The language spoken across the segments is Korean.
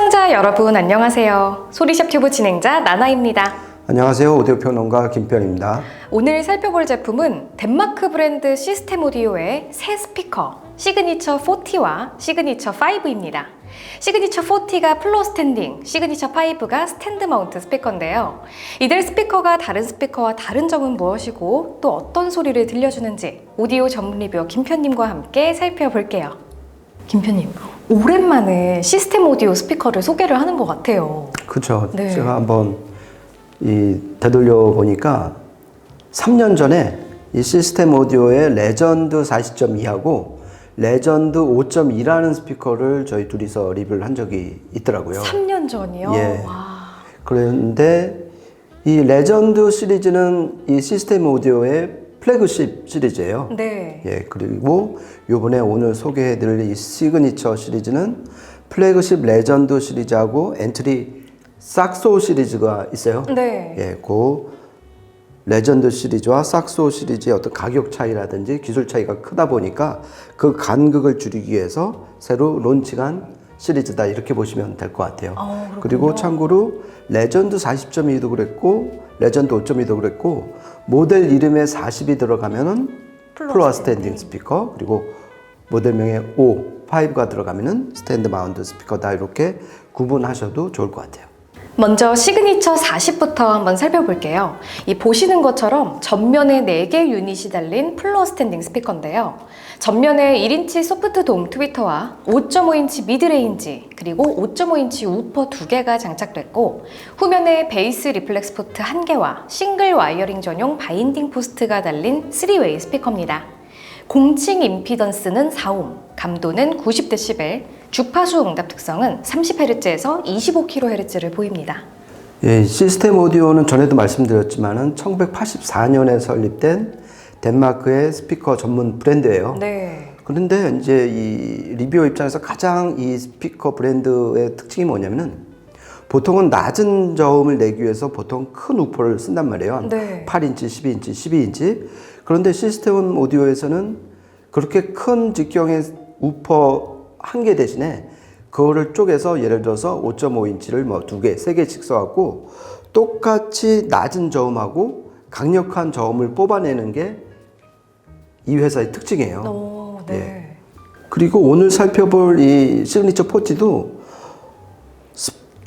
시청자 여러분 안녕하세요. 소리샵 튜브 진행자 나나입니다. 안녕하세요. 오디오 평론가 김편입니다. 오늘 살펴볼 제품은 덴마크 브랜드 시스템 오디오의 새 스피커 시그니처 40와 시그니처 5입니다. 시그니처 40가 플로어 스탠딩, 시그니처 5가 스탠드 마운트 스피커인데요. 이들 스피커가 다른 스피커와 다른 점은 무엇이고 또 어떤 소리를 들려주는지 오디오 전문 리뷰어 김편님과 함께 살펴볼게요. 김편님, 오랜만에 시스템 오디오 스피커를 소개를 하는 것 같아요. 그렇죠. 네. 제가 한번 되돌려 보니까 3년 전에 이 시스템 오디오의 레전드 40.2하고 레전드 5.2라는 스피커를 저희 둘이서 리뷰를 한 적이 있더라고요. 3년 전이요? 예. 와. 그런데 이 레전드 시리즈는 이 시스템 오디오의 플래그십 시리즈예요. 네. 예, 그리고 요번에 오늘 소개해드릴 이 시그니처 시리즈는 플래그십 레전드 시리즈하고 엔트리 삭소 시리즈가 있어요. 네. 예, 그 레전드 시리즈와 삭소 시리즈의 어떤 가격 차이라든지 기술 차이가 크다 보니까 그 간극을 줄이기 위해서 새로 론칭한 시리즈다 이렇게 보시면 될 것 같아요. 그리고 참고로 레전드 40.2도 그랬고 레전드 5.2도 그랬고 모델 이름에 40이 들어가면은 플로어 스탠딩 스피커, 그리고 모델명에 5가 들어가면은 스탠드 마운트 스피커다 이렇게 구분하셔도 좋을 것 같아요. 먼저 시그니처 40부터 한번 살펴볼게요. 이 보시는 것처럼 전면에 4개 유닛이 달린 플로어 스탠딩 스피커인데요. 전면에 1인치 소프트 돔 트위터와 5.5인치 미드레인지 그리고 5.5인치 우퍼 2개가 장착됐고 후면에 베이스 리플렉스 포트 1개와 싱글 와이어링 전용 바인딩 포스트가 달린 3웨이 스피커입니다. 공칭 임피던스는 4옴, 감도는 90dB, 주파수 응답 특성은 30Hz에서 25kHz를 보입니다. 예, 시스템 오디오는 전에도 말씀드렸지만은 1984년에 설립된 덴마크의 스피커 전문 브랜드예요. 네. 그런데 이제 이 리뷰어 입장에서 가장 이 스피커 브랜드의 특징이 뭐냐면은 보통은 낮은 저음을 내기 위해서 보통 큰 우퍼를 쓴단 말이에요. 네. 8인치, 12인치, 12인치. 그런데 시스템 오디오에서는 그렇게 큰 직경의 우퍼 한 개 대신에 그거를 쪼개서 예를 들어서 5.5인치를 뭐 2개, 3개씩 써갖고 똑같이 낮은 저음하고 강력한 저음을 뽑아내는 게 이 회사의 특징이에요. 오, 네. 예. 그리고 오늘 살펴볼 이 시그니처 40도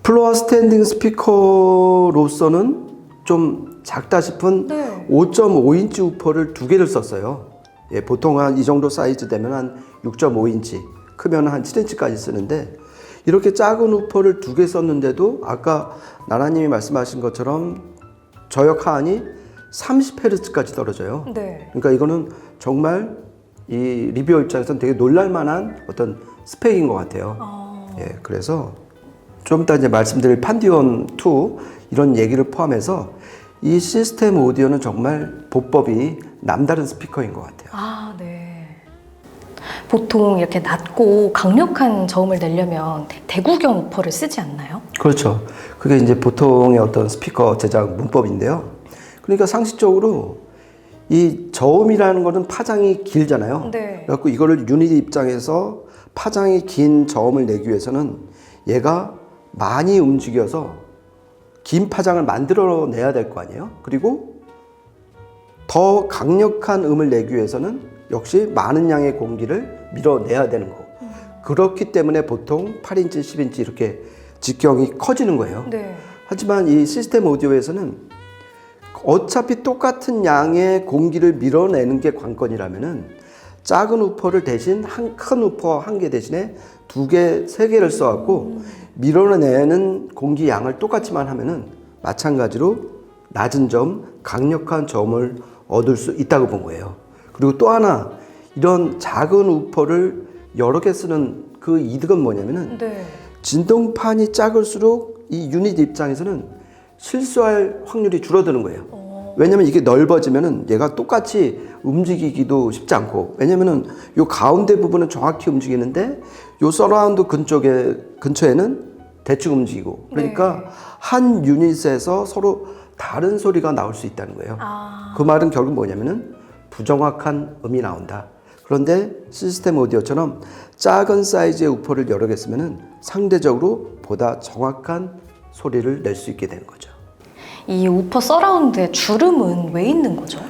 플로어 스탠딩 스피커로서는 좀 작다 싶은 네. 5.5인치 우퍼를 2개를 썼어요. 예, 보통 한 이 정도 사이즈 되면 한 6.5인치, 크면 한 7인치까지 쓰는데 이렇게 작은 우퍼를 2개 썼는데도 아까 나나님이 말씀하신 것처럼 저역 하한이 30Hz까지 떨어져요. 네. 그러니까 이거는 정말 이 리뷰어 입장에서는 되게 놀랄만한 어떤 스펙인 것 같아요. 예, 그래서 좀 이따 이제 말씀드릴 판디온 2 이런 얘기를 포함해서 이 시스템 오디오는 정말 보법이 남다른 스피커인 것 같아요. 아, 네. 보통 이렇게 낮고 강력한 저음을 내려면 대구경 우퍼를 쓰지 않나요? 그렇죠. 그게 이제 보통의 어떤 스피커 제작 문법인데요. 그러니까 상식적으로 이 저음이라는 거는 파장이 길잖아요. 네. 그래갖고 이거를 유닛 입장에서 파장이 긴 저음을 내기 위해서는 얘가 많이 움직여서 긴 파장을 만들어내야 될 거 아니에요. 그리고 더 강력한 음을 내기 위해서는 역시 많은 양의 공기를 밀어내야 되는 거고. 그렇기 때문에 보통 8인치, 10인치 이렇게 직경이 커지는 거예요. 네. 하지만 이 시스템 오디오에서는 어차피 똑같은 양의 공기를 밀어내는 게 관건이라면은 작은 우퍼를 대신 큰 우퍼 1개 대신에 2개, 3개를 써갖고 밀어내는 공기 양을 똑같이만 하면은 마찬가지로 낮은 점, 강력한 점을 얻을 수 있다고 본 거예요. 그리고 또 하나 이런 작은 우퍼를 여러 개 쓰는 그 이득은 뭐냐면은 네. 진동판이 작을수록 이 유닛 입장에서는 실수할 확률이 줄어드는 거예요. 왜냐면 이게 넓어지면은 얘가 똑같이 움직이기도 쉽지 않고, 왜냐면은 요 가운데 부분은 정확히 움직이는데 요 서라운드 근처에는 대충 움직이고, 그러니까 네. 한 유닛에서 서로 다른 소리가 나올 수 있다는 거예요. 그 말은 결국 뭐냐면은 부정확한 음이 나온다. 그런데 시스템 오디오처럼 작은 사이즈의 우퍼를 여러 개 쓰면은 상대적으로 보다 정확한 소리를 낼 수 있게 되는 거죠. 이 우퍼 서라운드에 주름은 왜 있는 거죠?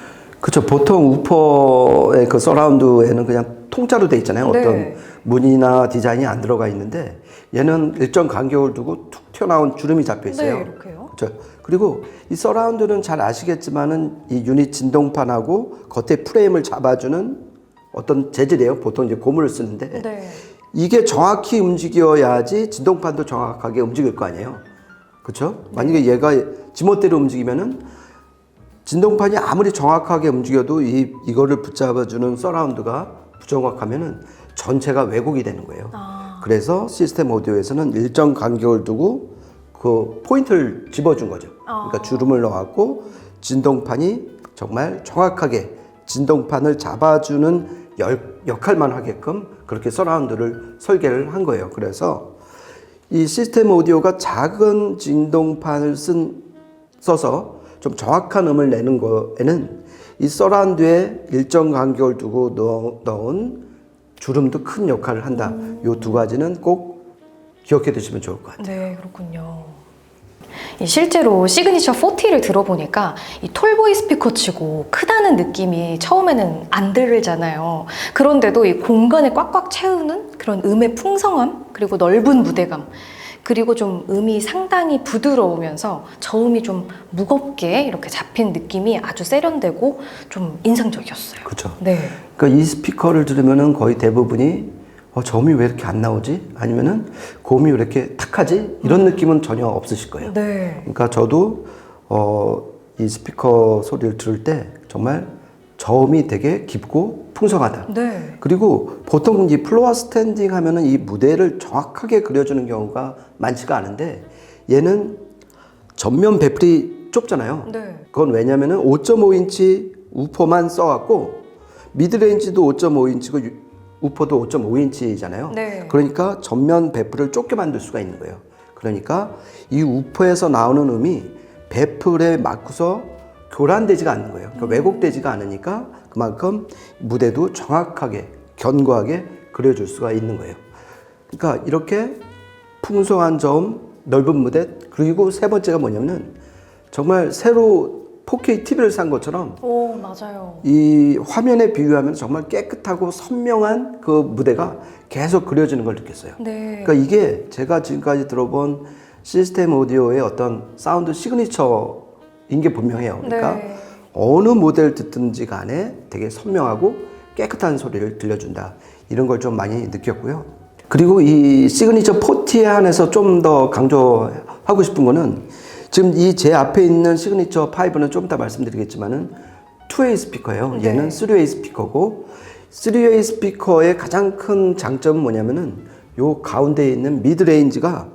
그렇죠. 보통 우퍼의 그 서라운드에는 그냥 통짜로 돼 있잖아요. 어떤 네. 무늬나 디자인이 안 들어가 있는데 얘는 일정 간격을 두고 툭 튀어나온 주름이 잡혀 있어요. 네, 이렇게요. 그렇죠. 그리고 이 서라운드는 잘 아시겠지만은 이 유닛 진동판하고 겉에 프레임을 잡아주는 어떤 재질이에요. 보통 이제 고무를 쓰는데 네. 이게 정확히 움직여야지 진동판도 정확하게 움직일 거 아니에요. 그렇죠? 만약에 얘가 지멋대로 움직이면은 진동판이 아무리 정확하게 움직여도 이거를 붙잡아주는 서라운드가 부정확하면은 전체가 왜곡이 되는 거예요. 그래서 시스템 오디오에서는 일정 간격을 두고 그 포인트를 집어준 거죠. 그러니까 주름을 넣어갖고 진동판이 정말 정확하게 진동판을 잡아주는 역할만 하게끔 그렇게 서라운드를 설계를 한 거예요. 그래서 이 시스템 오디오가 작은 진동판을 써서 좀 정확한 음을 내는 거에는 이 서라운드에 일정 간격을 두고 넣은 주름도 큰 역할을 한다. 이 두 가지는 꼭 기억해 두시면 좋을 것 같아요. 네, 그렇군요. 실제로 시그니처 40를 들어보니까 이 톨보이 스피커치고 크다는 느낌이 처음에는 안 들잖아요. 그런데도 이 공간을 꽉꽉 채우는 그런 음의 풍성함, 그리고 넓은 무대감, 그리고 좀 음이 상당히 부드러우면서 저음이 좀 무겁게 이렇게 잡힌 느낌이 아주 세련되고 좀 인상적이었어요. 그렇죠. 네. 그러니까 이 스피커를 들으면은 거의 대부분이 저음이 왜 이렇게 안 나오지? 아니면은 고음이 왜 이렇게 탁하지? 이런 느낌은 전혀 없으실 거예요. 네. 그러니까 저도 이 스피커 소리를 들을 때 정말 저음이 되게 깊고 풍성하다. 네. 그리고 보통 이 플로어 스탠딩 하면은 이 무대를 정확하게 그려주는 경우가 많지가 않은데 얘는 전면 배필이 좁잖아요. 네. 그건 왜냐면은 5.5인치 우퍼만 써갖고 미드레인지도 5.5인치고 우퍼도 5.5인치잖아요. 네. 그러니까 전면 배필을 좁게 만들 수가 있는 거예요. 그러니까 이 우퍼에서 나오는 음이 배필에 맞고서 교란되지가 않는 거예요. 그러니까 왜곡되지가 않으니까 그만큼 무대도 정확하게 견고하게 그려줄 수가 있는 거예요. 그러니까 이렇게 풍성한 저음, 넓은 무대, 그리고 세 번째가 뭐냐면은 정말 새로 4K TV를 산 것처럼 오, 맞아요. 이 화면에 비유하면 정말 깨끗하고 선명한 그 무대가 계속 그려지는 걸 느꼈어요. 네. 그러니까 이게 제가 지금까지 들어본 시스템 오디오의 어떤 사운드 시그니처인 게 분명해요. 그러니까 네. 어느 모델 듣든지 간에 되게 선명하고 깨끗한 소리를 들려준다. 이런 걸 좀 많이 느꼈고요. 그리고 이 시그니처 40에 한해서 좀 더 강조하고 싶은 거는 지금 이 제 앞에 있는 시그니처 5는 좀 이따 말씀드리겠지만은 2way 스피커예요. 네. 얘는 3way 스피커고 3way 스피커의 가장 큰 장점은 뭐냐면은 요 가운데에 있는 미드레인지가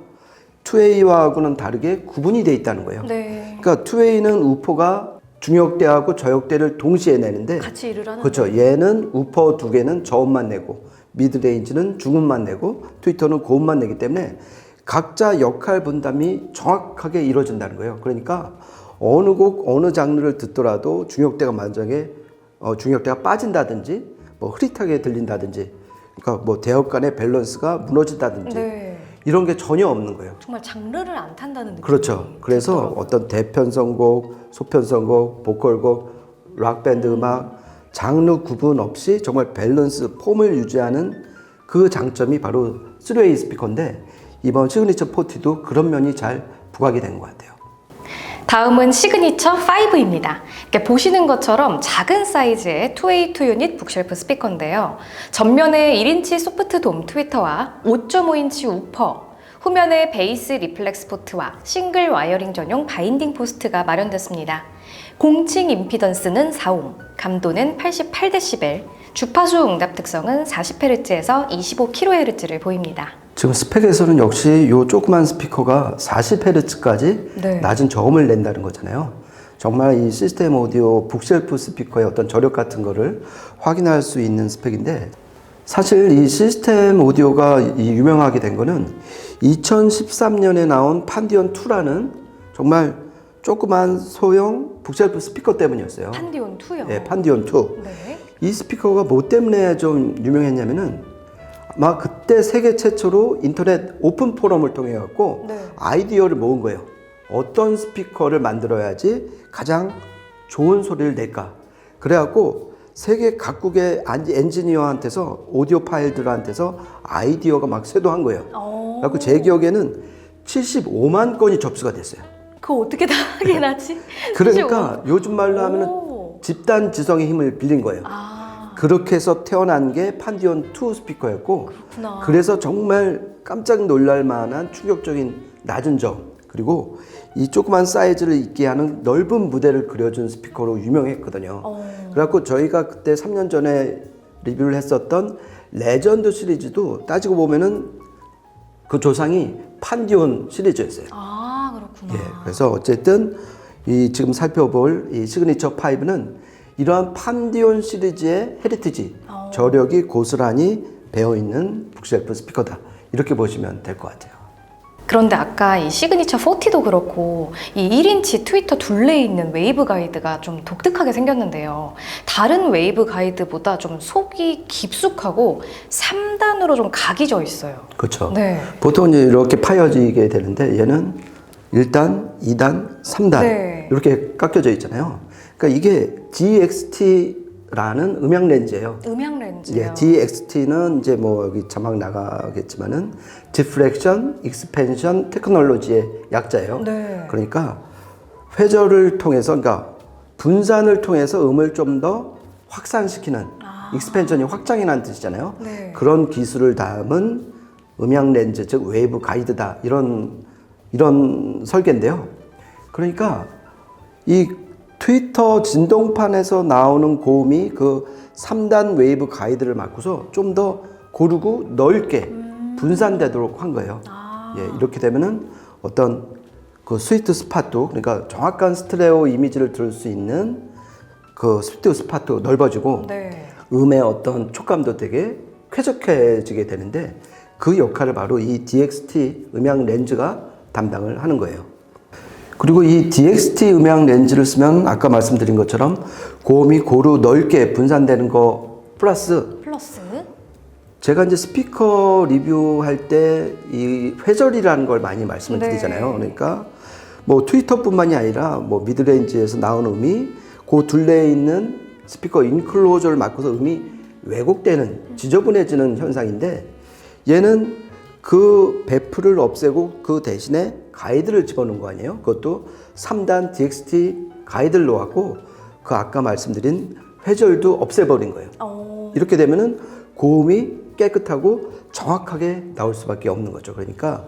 2way와는 다르게 구분이 돼 있다는 거예요. 네. 그러니까 2way는 우퍼가 중역대하고 저역대를 동시에 내는데 같이 일을 하는. 그렇죠. 얘는 우퍼 두 개는 저음만 내고 미드레인지는 중음만 내고 트위터는 고음만 내기 때문에 각자 역할 분담이 정확하게 이루어진다는 거예요. 그러니까 어느 곡 어느 장르를 듣더라도 중역대가 만약에 중역대가 빠진다든지 뭐 흐릿하게 들린다든지 그러니까 뭐 대역 간의 밸런스가 무너진다든지 네. 이런 게 전혀 없는 거예요. 정말 장르를 안 탄다는 느낌. 그렇죠. 그래서 어떤 대편성곡, 소편성곡, 보컬곡, 락밴드 음악 장르 구분 없이 정말 밸런스, 폼을 유지하는 그 장점이 바로 3way 스피커인데 이번 시그니처 40도 그런 면이 잘 부각이 된 것 같아요. 다음은 시그니처 5입니다. 이렇게 보시는 것처럼 작은 사이즈의 2way 2유닛 북쉘프 스피커인데요. 전면에 1인치 소프트 돔 트위터와 5.5인치 우퍼, 후면에 베이스 리플렉스 포트와 싱글 와이어링 전용 바인딩 포스트가 마련됐습니다. 공칭 임피던스는 4옴, 감도는 88dB, 주파수 응답 특성은 40Hz에서 25kHz를 보입니다. 지금 스펙에서는 역시 이 조그만 스피커가 40Hz까지 네. 낮은 저음을 낸다는 거잖아요. 정말 이 시스템 오디오 북쉘프 스피커의 어떤 저력 같은 거를 확인할 수 있는 스펙인데 사실 이 시스템 오디오가 유명하게 된 거는 2013년에 나온 판디온 2라는 정말 조그만 소형 북쉘프 스피커 때문이었어요. 판디온 2요? 네, 판디온 2. 네. 이 스피커가 뭐 때문에 좀 유명했냐면은 아마 그때 세계 최초로 인터넷 오픈 포럼을 통해 갖고 네. 아이디어를 모은 거예요. 어떤 스피커를 만들어야지 가장 좋은 소리를 낼까. 그래갖고 세계 각국의 엔지니어한테서 오디오 파일들한테서 아이디어가 막 쇄도한 거예요. 그래갖고 제 기억에는 75만 건이 접수가 됐어요. 그거 어떻게 다 하긴 하지? 그러니까 요즘 말로 하면은 오. 집단 지성의 힘을 빌린 거예요. 아, 그렇게 해서 태어난 게 판디온 2 스피커였고, 그렇구나. 그래서 정말 깜짝 놀랄 만한 충격적인 낮은 점, 그리고 이 조그만 사이즈를 있게 하는 넓은 무대를 그려준 스피커로 유명했거든요. 그래갖고 저희가 그때 3년 전에 리뷰를 했었던 레전드 시리즈도 따지고 보면은 그 조상이 판디온 시리즈였어요. 아, 그렇구나. 예, 그래서 어쨌든 이 지금 살펴볼 이 시그니처 5는 이러한 판디온 시리즈의 헤리티지, 저력이 고스란히 배어 있는 북쉘프 스피커다. 이렇게 보시면 될 것 같아요. 그런데 아까 이 시그니처 40도 그렇고 이 1인치 트위터 둘레에 있는 웨이브 가이드가 좀 독특하게 생겼는데요. 다른 웨이브 가이드보다 좀 속이 깊숙하고 3단으로 좀 각이 져 있어요. 그렇죠. 네. 보통 이제 이렇게 파여지게 되는데 얘는 1단, 2단, 3단 네. 이렇게 깎여져 있잖아요. 그러니까 이게 DXT라는 음향 렌즈예요. 음향 렌즈요. 예, DXT는 이제 뭐 여기 자막 나가겠지만은 Diffraction Expansion Technology의 약자예요. 네. 그러니까 회절을 통해서, 그러니까 분산을 통해서 음을 좀 더 확산시키는 익스펜션이 확장이라는 뜻이잖아요. 네. 그런 기술을 담은 음향 렌즈, 즉 웨이브 가이드다, 이런 설계인데요. 그러니까 이 트위터 진동판에서 나오는 고음이 그 3단 웨이브 가이드를 맡고서 좀 더 고르고 넓게 분산되도록 한 거예요. 예, 이렇게 되면은 어떤 그 스위트 스팟도, 그러니까 정확한 스테레오 이미지를 들을 수 있는 그 스위트 스팟도 넓어지고, 네. 음의 어떤 촉감도 되게 쾌적해지게 되는데, 그 역할을 바로 이 DXT 음향 렌즈가 담당을 하는 거예요. 그리고 이 DXT 음향 렌즈를 쓰면 아까 말씀드린 것처럼 고음이 고루 넓게 분산되는 거 플러스, 제가 이제 스피커 리뷰할 때 이 회절이라는 걸 많이 말씀을 네. 드리잖아요. 그러니까 뭐 트위터뿐만이 아니라 뭐 미드레인지에서 나오는 음이 그 둘레에 있는 스피커 인클로저를 맡고서 음이 왜곡되는, 지저분해지는 현상인데, 얘는 그 베프를 없애고 그 대신에 가이드를 집어넣은 거 아니에요? 그것도 3단 DXT 가이드를 놓았고, 그 아까 말씀드린 회절도 없애버린 거예요. 이렇게 되면은 고음이 깨끗하고 정확하게 나올 수밖에 없는 거죠. 그러니까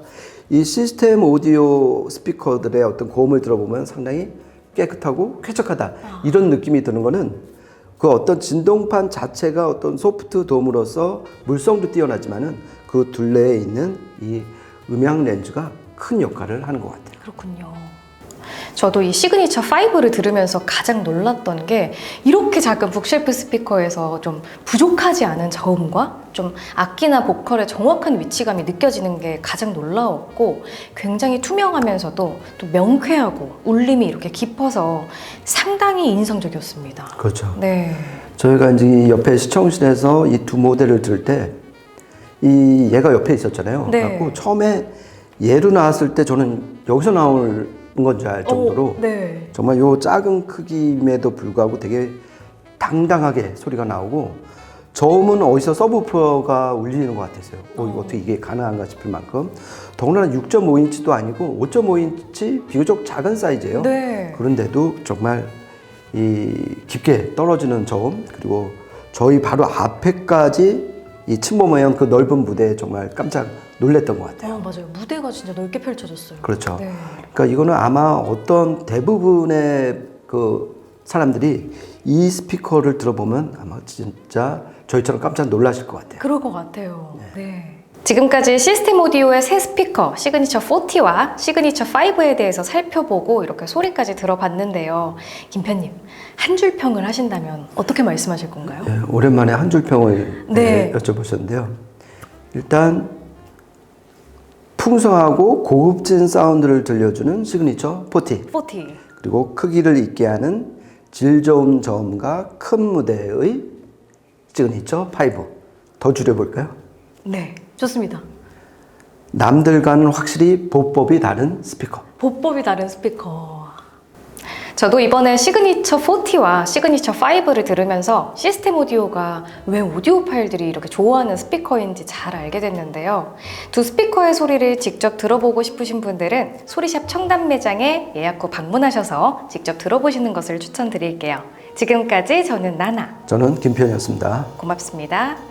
이 시스템 오디오 스피커들의 어떤 고음을 들어보면 상당히 깨끗하고 쾌적하다, 이런 느낌이 드는 거는 그 어떤 진동판 자체가 어떤 소프트 돔으로서 물성도 뛰어나지만은 그 둘레에 있는 이 음향 렌즈가 큰 역할을 하는 것 같아요. 그렇군요. 저도 이 시그니처 5를 들으면서 가장 놀랐던 게, 이렇게 작은 북쉘프 스피커에서 좀 부족하지 않은 저음과 좀 악기나 보컬의 정확한 위치감이 느껴지는 게 가장 놀라웠고, 굉장히 투명하면서도 또 명쾌하고 울림이 이렇게 깊어서 상당히 인상적이었습니다. 그렇죠. 네. 저희가 이제 이 옆에 시청실에서 이 두 모델을 들을 때, 얘가 옆에 있었잖아요. 네. 그래갖고 처음에 얘로 나왔을 때 저는 여기서 나올 건 줄 알 정도로 네. 정말 요 작은 크기임에도 불구하고 되게 당당하게 소리가 나오고, 저음은 어디서 서브우퍼가 울리는 것 같았어요. 이거 어떻게 이게 가능한가 싶을 만큼. 더군다나 6.5인치도 아니고 5.5인치 비교적 작은 사이즈예요. 네. 그런데도 정말 이 깊게 떨어지는 저음, 그리고 저희 바로 앞에까지 이 침범해온 그 넓은 무대에 정말 깜짝 놀랐던 것 같아요. 맞아요. 무대가 진짜 넓게 펼쳐졌어요. 그렇죠. 네. 그러니까 이거는 아마 어떤 대부분의 그 사람들이 이 스피커를 들어보면 아마 진짜 저희처럼 깜짝 놀라실 것 같아요. 그럴 것 같아요. 네. 지금까지 시스템 오디오의 새 스피커 시그니처 40와 시그니처 5에 대해서 살펴보고 이렇게 소리까지 들어봤는데요. 김편님, 한 줄 평을 하신다면 어떻게 말씀하실 건가요? 네, 오랜만에 한 줄 평을 네. 여쭤보셨는데요. 일단 풍성하고 고급진 사운드를 들려주는 시그니처 40, 40. 그리고 크기를 있게 하는 질 좋은 저음과 큰 무대의 시그니처 5. 더 줄여볼까요? 네, 좋습니다. 남들과는 확실히 보법이 다른 스피커. 보법이 다른 스피커. 저도 이번에 시그니처 40와 시그니처 5를 들으면서 시스템 오디오가 왜 오디오 파일들이 이렇게 좋아하는 스피커인지 잘 알게 됐는데요. 두 스피커의 소리를 직접 들어보고 싶으신 분들은 소리샵 청담 매장에 예약 후 방문하셔서 직접 들어보시는 것을 추천드릴게요. 지금까지 저는 나나. 저는 김표현이었습니다. 고맙습니다.